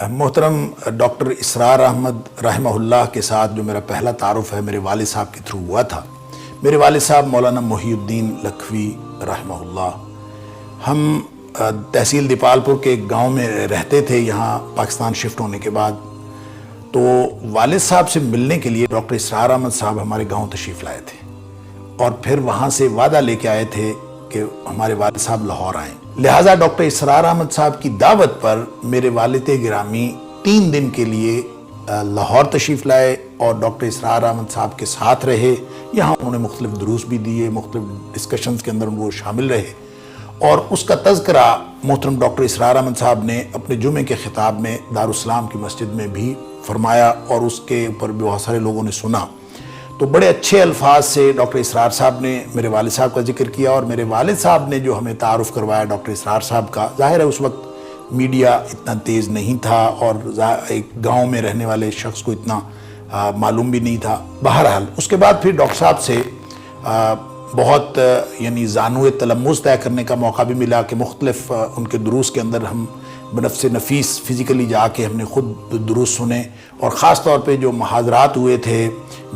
محترم ڈاکٹر اسرار احمد رحمہ اللہ کے ساتھ جو میرا پہلا تعارف ہے میرے والد صاحب کے تھرو ہوا تھا۔ میرے والد صاحب مولانا محی الدین لکھوی رحمہ اللہ، ہم تحصیل دیپال پور کے ایک گاؤں میں رہتے تھے یہاں پاکستان شفٹ ہونے کے بعد۔ تو والد صاحب سے ملنے کے لیے ڈاکٹر اسرار احمد صاحب ہمارے گاؤں تشریف لائے تھے اور پھر وہاں سے وعدہ لے کے آئے تھے کہ ہمارے والد صاحب لاہور آئیں۔ لہٰذا ڈاکٹر اسرار احمد صاحب کی دعوت پر میرے والد گرامی 3 دن کے لیے لاہور تشریف لائے اور ڈاکٹر اسرار احمد صاحب کے ساتھ رہے۔ یہاں انہوں نے مختلف دروس بھی دیے، مختلف ڈسکشنز کے اندر وہ شامل رہے، اور اس کا تذکرہ محترم ڈاکٹر اسرار احمد صاحب نے اپنے جمعے کے خطاب میں دارالاسلام کی مسجد میں بھی فرمایا، اور اس کے اوپر بھی بہت سارے لوگوں نے سنا۔ تو بڑے اچھے الفاظ سے ڈاکٹر اسرار صاحب نے میرے والد صاحب کا ذکر کیا، اور میرے والد صاحب نے جو ہمیں تعارف کروایا ڈاکٹر اسرار صاحب کا، ظاہر ہے اس وقت میڈیا اتنا تیز نہیں تھا اور ایک گاؤں میں رہنے والے شخص کو اتنا معلوم بھی نہیں تھا۔ بہرحال اس کے بعد پھر ڈاکٹر صاحب سے بہت زانو تلمذ طے کرنے کا موقع بھی ملا کہ مختلف ان کے دروس کے اندر ہم بنفس نفیس فزیکلی جا کے ہم نے خود دروس سنے، اور خاص طور پہ جو محاضرات ہوئے تھے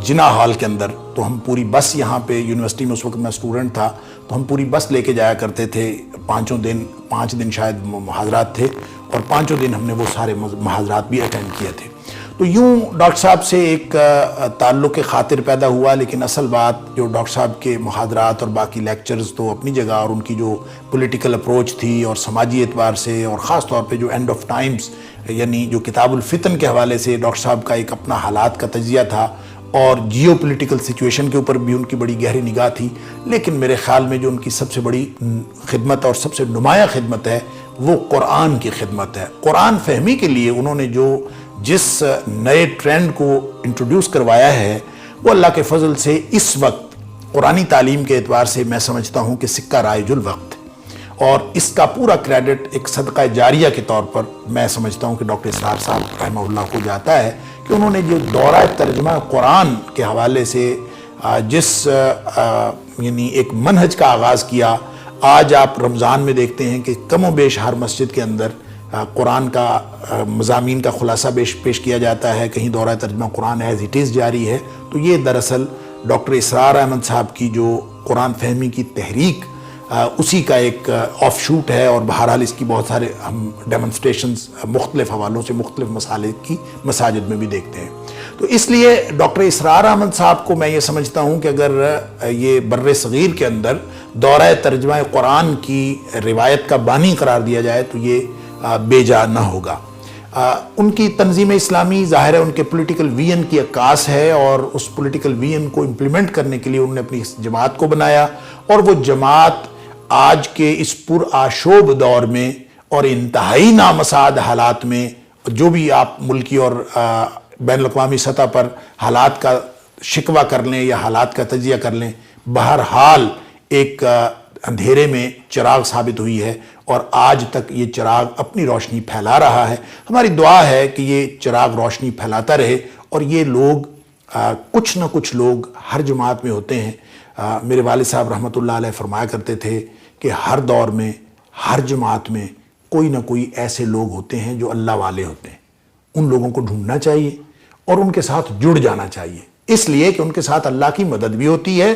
جنا ہال کے اندر، تو ہم پوری بس یہاں پہ یونیورسٹی میں اس وقت میں اسٹوڈنٹ تھا، تو ہم پوری بس لے کے جایا کرتے تھے۔ 5 دن شاید محاضرات تھے، اور 5 دن ہم نے وہ سارے محاضرات بھی اٹینڈ کیے تھے۔ تو یوں ڈاکٹر صاحب سے ایک تعلق خاطر پیدا ہوا، لیکن اصل بات جو ڈاکٹر صاحب کے محاضرات اور باقی لیکچرز تو اپنی جگہ، اور ان کی جو پولیٹیکل اپروچ تھی اور سماجی اعتبار سے، اور خاص طور پہ جو اینڈ آف ٹائمز جو کتاب الفتن کے حوالے سے ڈاکٹر صاحب کا ایک اپنا حالات کا تجزیہ تھا، اور جیو پولیٹیکل سچویشن کے اوپر بھی ان کی بڑی گہری نگاہ تھی۔ لیکن میرے خیال میں جو ان کی سب سے بڑی خدمت اور سب سے نمایاں خدمت ہے وہ قرآن کی خدمت ہے۔ قرآن فہمی کے لیے انہوں نے جس نئے ٹرینڈ کو انٹروڈیوس کروایا ہے، وہ اللہ کے فضل سے اس وقت قرآنی تعلیم کے اعتبار سے میں سمجھتا ہوں کہ سکہ رائج الوقت، اور اس کا پورا کریڈٹ ایک صدقہ جاریہ کے طور پر میں سمجھتا ہوں کہ ڈاکٹر اسرار صاحب رحمہ اللہ کو جاتا ہے، کہ انہوں نے جو دورہ ترجمہ قرآن کے حوالے سے جس ایک منہج کا آغاز کیا۔ آج آپ رمضان میں دیکھتے ہیں کہ کم و بیش ہر مسجد کے اندر قرآن کا مضامین کا خلاصہ پیش کیا جاتا ہے، کہیں دورہ ترجمہ قرآن ایز اٹ از جاری ہے۔ تو یہ دراصل ڈاکٹر اسرار احمد صاحب کی جو قرآن فہمی کی تحریک، اسی کا ایک آف شوٹ ہے، اور بہرحال اس کی بہت سارے ہم ڈیمونسٹریشنز مختلف حوالوں سے مختلف مسالک کی مساجد میں بھی دیکھتے ہیں۔ تو اس لیے ڈاکٹر اسرار احمد صاحب کو میں یہ سمجھتا ہوں کہ اگر یہ بر صغیر کے اندر دورہ ترجمہ قرآن کی روایت کا بانی قرار دیا جائے تو یہ بے جا نہ ہوگا۔ ان کی تنظیم اسلامی ظاہر ہے ان کے پولیٹیکل ویژن کی عکاس ہے، اور اس پولیٹیکل ویژن کو امپلیمنٹ کرنے کے لیے انہوں نے اپنی جماعت کو بنایا، اور وہ جماعت آج کے اس پرآشوب دور میں اور انتہائی نامساعد حالات میں، جو بھی آپ ملکی اور بین الاقوامی سطح پر حالات کا شکوہ کر لیں یا حالات کا تجزیہ کر لیں، بہرحال ایک اندھیرے میں چراغ ثابت ہوئی ہے، اور آج تک یہ چراغ اپنی روشنی پھیلا رہا ہے۔ ہماری دعا ہے کہ یہ چراغ روشنی پھیلاتا رہے، اور یہ لوگ کچھ نہ کچھ لوگ ہر جماعت میں ہوتے ہیں۔ میرے والد صاحب رحمۃ اللہ علیہ فرمایا کرتے تھے کہ ہر دور میں ہر جماعت میں کوئی نہ کوئی ایسے لوگ ہوتے ہیں جو اللہ والے ہوتے ہیں۔ ان لوگوں کو ڈھونڈنا چاہیے اور ان کے ساتھ جڑ جانا چاہیے، اس لیے کہ ان کے ساتھ اللہ کی مدد بھی ہوتی ہے،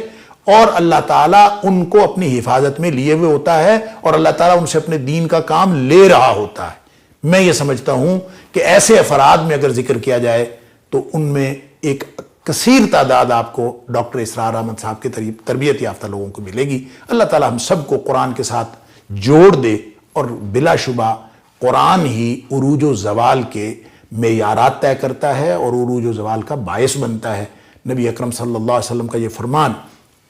اور اللہ تعالیٰ ان کو اپنی حفاظت میں لیے ہوئے ہوتا ہے، اور اللہ تعالیٰ ان سے اپنے دین کا کام لے رہا ہوتا ہے۔ میں یہ سمجھتا ہوں کہ ایسے افراد میں اگر ذکر کیا جائے تو ان میں ایک کثیر تعداد آپ کو ڈاکٹر اسرار احمد صاحب کے تربیت یافتہ لوگوں کو ملے گی۔ اللہ تعالیٰ ہم سب کو قرآن کے ساتھ جوڑ دے، اور بلا شبہ قرآن ہی عروج و زوال کے معیارات طے کرتا ہے اور عروج و زوال کا باعث بنتا ہے۔ نبی اکرم صلی اللہ علیہ وسلم کا یہ فرمان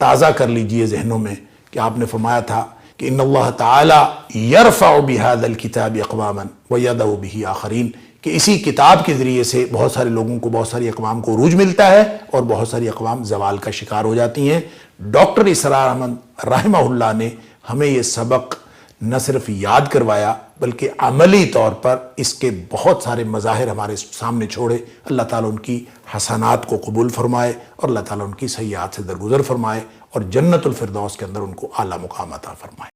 تازہ کر لیجئے ذہنوں میں کہ آپ نے فرمایا تھا کہ ان اللہ تعالی یرفع بہذا الکتاب اقواما ویضع بہ آخرین، کہ اسی کتاب کے ذریعے سے بہت سارے لوگوں کو، بہت ساری اقوام کو عروج ملتا ہے، اور بہت ساری اقوام زوال کا شکار ہو جاتی ہیں۔ ڈاکٹر اسرار احمد رحمہ اللہ نے ہمیں یہ سبق نہ صرف یاد کروایا بلکہ عملی طور پر اس کے بہت سارے مظاہر ہمارے سامنے چھوڑے۔ اللہ تعالیٰ ان کی حسنات کو قبول فرمائے، اور اللہ تعالیٰ ان کی سیئات سے درگزر فرمائے، اور جنت الفردوس کے اندر ان کو اعلیٰ مقام عطا فرمائے۔